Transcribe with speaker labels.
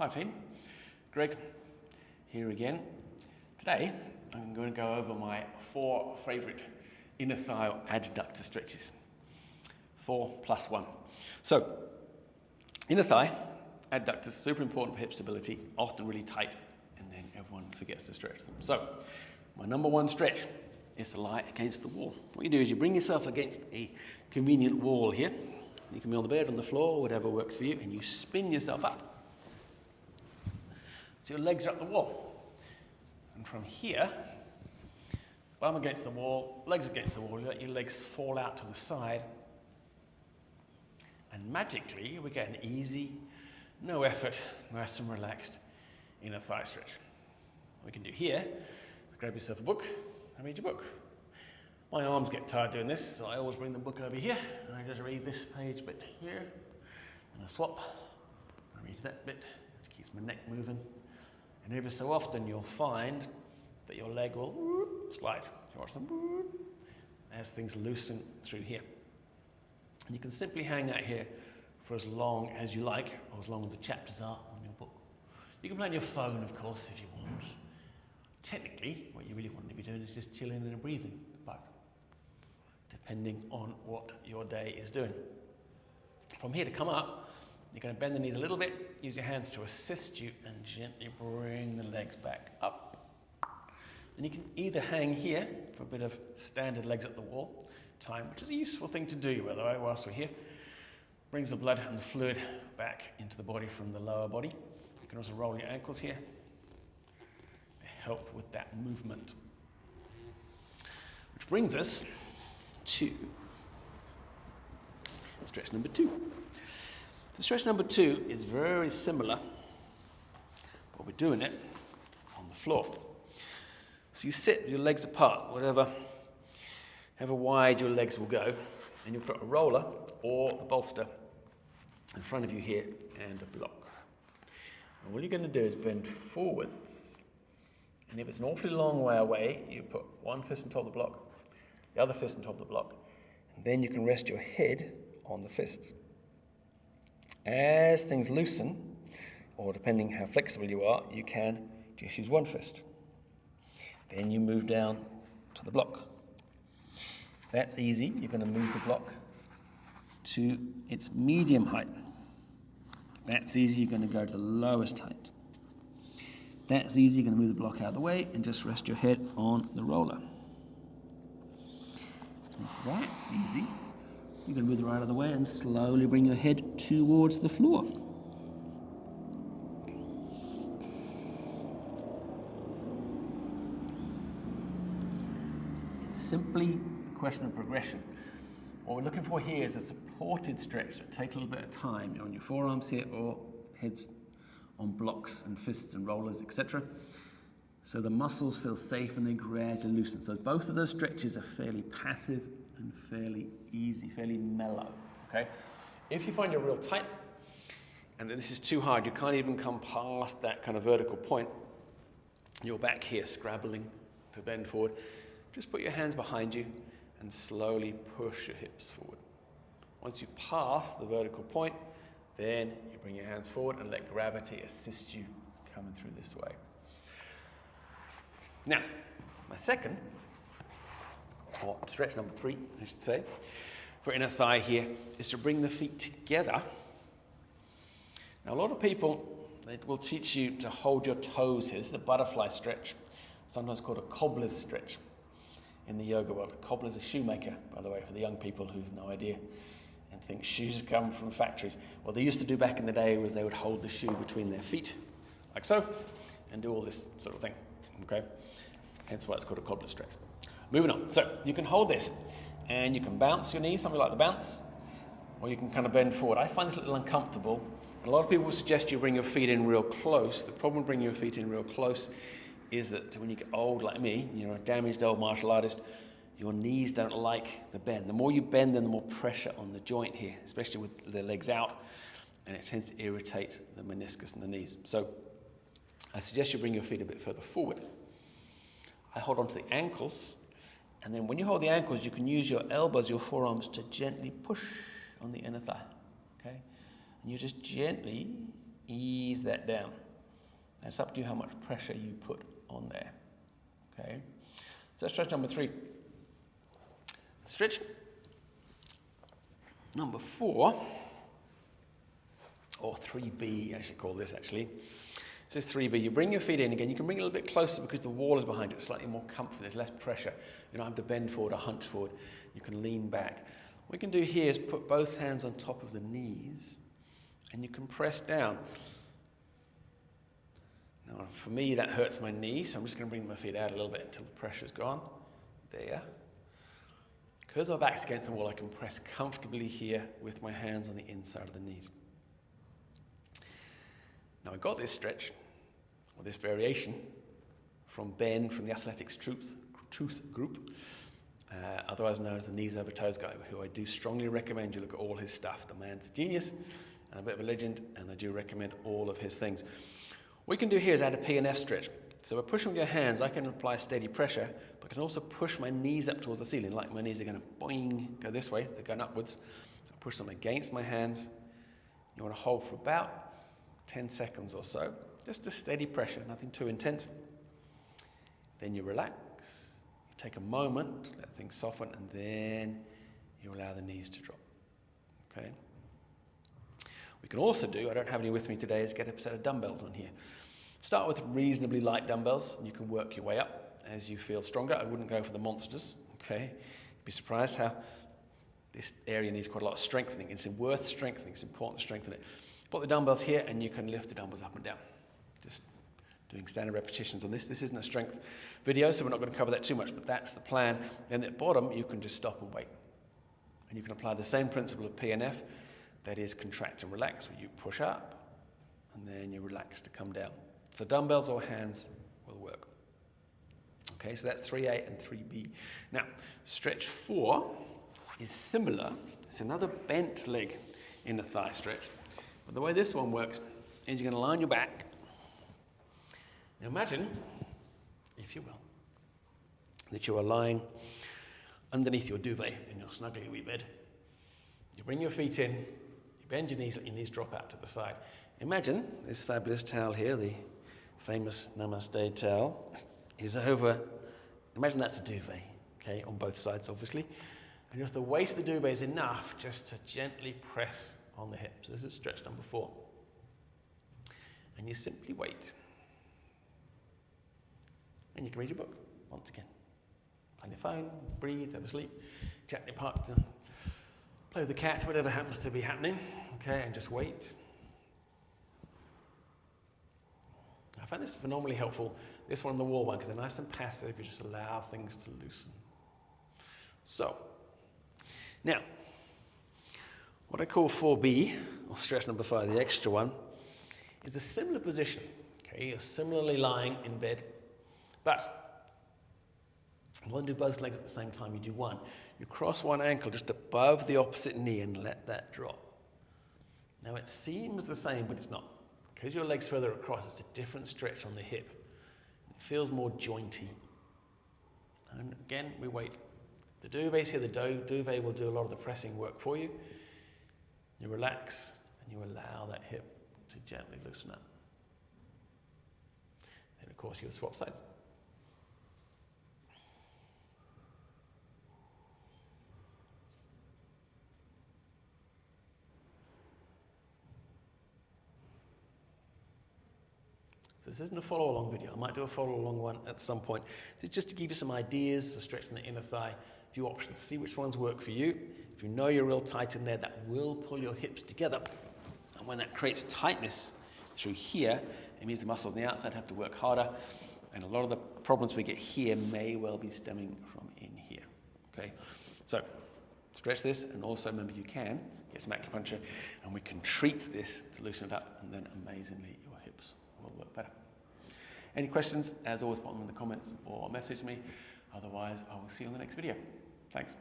Speaker 1: Hi team, Greg here again. Today I'm going to go over my 4 favourite inner thigh adductor stretches. 4 plus 1. So, inner thigh, adductors, super important for hip stability, often really tight, and then everyone forgets to stretch them. So, my number 1 stretch is to lie against the wall. What you do is you bring yourself against a convenient wall here. You can be on the bed, on the floor, whatever works for you, and you spin yourself up. So your legs are up the wall. And from here, bum against the wall, legs against the wall, you let your legs fall out to the side. And magically, we get an easy, no effort, nice and relaxed inner thigh stretch. What we can do here, grab yourself a book and read your book. My arms get tired doing this, so I always bring the book over here, and I just read this page bit here, and I swap, I read that bit, which keeps my neck moving. And every so often you'll find that your leg will slide. You watch them as things loosen through here. And you can simply hang that here for as long as you like, or as long as the chapters are on your book. You can play on your phone, of course, if you want. Technically, what you really want to be doing is just chilling and breathing, but depending on what your day is doing. From here to come up, you're going to bend the knees a little bit, use your hands to assist you, and gently bring the legs back up. Then you can either hang here for a bit of standard legs at the wall time, which is a useful thing to do, by the way, whilst we're here. Brings the blood and the fluid back into the body from the lower body. You can also roll your ankles here to help with that movement. Which brings us to stretch number 2. The stretch number 2 is very similar, but we're doing it on the floor. So you sit with your legs apart, however wide your legs will go, and you'll put a roller or the bolster in front of you here and a block. And all you're going to do is bend forwards, and if it's an awfully long way away, you put one fist on top of the block, the other fist on top of the block, and then you can rest your head on the fist. As things loosen, or depending how flexible you are, you can just use one fist. Then you move down to the block. That's easy. You're going to move the block to its medium height. That's easy. You're going to go to the lowest height. That's easy. You're going to move the block out of the way and just rest your head on the roller. That's easy. You're going to move the right out of the way and slowly bring your head towards the floor. It's simply a question of progression. What we're looking for here is a supported stretch that takes a little bit of time on your forearms here or heads on blocks and fists and rollers, etc. So the muscles feel safe and they gradually loosen. So both of those stretches are fairly passive and fairly easy, fairly mellow, okay? If you find you're real tight, and this is too hard, you can't even come past that kind of vertical point, you're back here scrabbling to bend forward, just put your hands behind you and slowly push your hips forward. Once you pass the vertical point, then you bring your hands forward and let gravity assist you coming through this way. Now, my second, or stretch number 3, I should say, for inner thigh here, is to bring the feet together. Now, a lot of people, they will teach you to hold your toes here. This is a butterfly stretch, sometimes called a cobbler's stretch in the yoga world. A cobbler's a shoemaker, by the way, for the young people who've no idea and think shoes come from factories. What they used to do back in the day was they would hold the shoe between their feet, like so, and do all this sort of thing, okay? Hence why it's called a cobbler's stretch. Moving on, so you can hold this and you can bounce your knees, something like the bounce, or you can kind of bend forward. I find this a little uncomfortable. And a lot of people will suggest you bring your feet in real close. The problem with bringing your feet in real close is that when you get old like me, you're a damaged old martial artist, your knees don't like the bend. The more you bend, then the more pressure on the joint here, especially with the legs out, and it tends to irritate the meniscus and the knees. So I suggest you bring your feet a bit further forward. I hold on to the ankles, and then when you hold the ankles, you can use your elbows, your forearms, to gently push on the inner thigh, okay? And you just gently ease that down. And it's up to you how much pressure you put on there. Okay, so stretch number 3. Stretch number 4, or 3B, I should call this actually. This is 3B. You bring your feet in again. You can bring it a little bit closer because the wall is behind you. It's slightly more comfort. There's less pressure. You don't have to bend forward or hunch forward. You can lean back. What we can do here is put both hands on top of the knees, and you can press down. Now, for me, that hurts my knee, so I'm just going to bring my feet out a little bit until the pressure's gone. There. Because my back's against the wall, I can press comfortably here with my hands on the inside of the knees. Now, I got this stretch, or this variation, from Ben from the Athletics Truth Group, otherwise known as the Knees Over Toes guy, who I do strongly recommend you look at all his stuff. The man's a genius and a bit of a legend, and I do recommend all of his things. What you can do here is add a P and F stretch. So by pushing with your hands, I can apply steady pressure, but I can also push my knees up towards the ceiling, like my knees are going to boing, go this way, they're going upwards. I push them against my hands. You want to hold for about 10 seconds or so, just a steady pressure, nothing too intense. Then you relax, you take a moment, let things soften, and then you allow the knees to drop. Okay. We can also do, I don't have any with me today, is get a set of dumbbells on here. Start with reasonably light dumbbells, and you can work your way up as you feel stronger. I wouldn't go for the monsters, okay? You'd be surprised how this area needs quite a lot of strengthening. It's worth strengthening, it's important to strengthen it. Put the dumbbells here, and you can lift the dumbbells up and down. Just doing standard repetitions on this. This isn't a strength video, so we're not going to cover that too much, but that's the plan. Then at the bottom, you can just stop and wait. And you can apply the same principle of P and F, that is contract and relax, where you push up, and then you relax to come down. So dumbbells or hands will work. Okay, so that's 3A and 3B. Now, stretch 4 is similar. It's another bent leg in the thigh stretch. But the way this one works is you're going to line your back. Now imagine, if you will, that you are lying underneath your duvet in your snuggly wee bed. You bring your feet in, you bend your knees, let your knees drop out to the side. Imagine this fabulous towel here, the famous Namaste towel, is over. Imagine that's a duvet, okay, on both sides, obviously. And just the weight of the duvet is enough just to gently press on the hips. This is stretch number 4. And you simply wait. And you can read your book once again. Play on your phone, breathe, have a sleep, chat your partner, play with the cat, whatever happens to be happening. Okay, and just wait. I find this phenomenally helpful, this one on the wall one, because they're nice and passive, you just allow things to loosen. So, now, what I call 4B, or stretch number 5, the extra one, is a similar position. Okay, you're similarly lying in bed, but you want to do both legs at the same time. You do one. You cross one ankle just above the opposite knee and let that drop. Now it seems the same, but it's not. Because your leg's further across, it's a different stretch on the hip. It feels more jointy. And again, we wait. The duvet's here. The duvet will do a lot of the pressing work for you. You relax, and you allow that hip to gently loosen up. Then, of course, you'll swap sides. So this isn't a follow-along video. I might do a follow-along one at some point. So just to give you some ideas for stretching the inner thigh, a few options. See which ones work for you. If you know you're real tight in there, that will pull your hips together. And when that creates tightness through here, it means the muscles on the outside have to work harder. And a lot of the problems we get here may well be stemming from in here. Okay? So stretch this, and also remember you can get some acupuncture, and we can treat this to loosen it up, and then amazingly your hips will work better. Any questions, as always, put them in the comments or message me. Otherwise, I will see you on the next video. Thanks.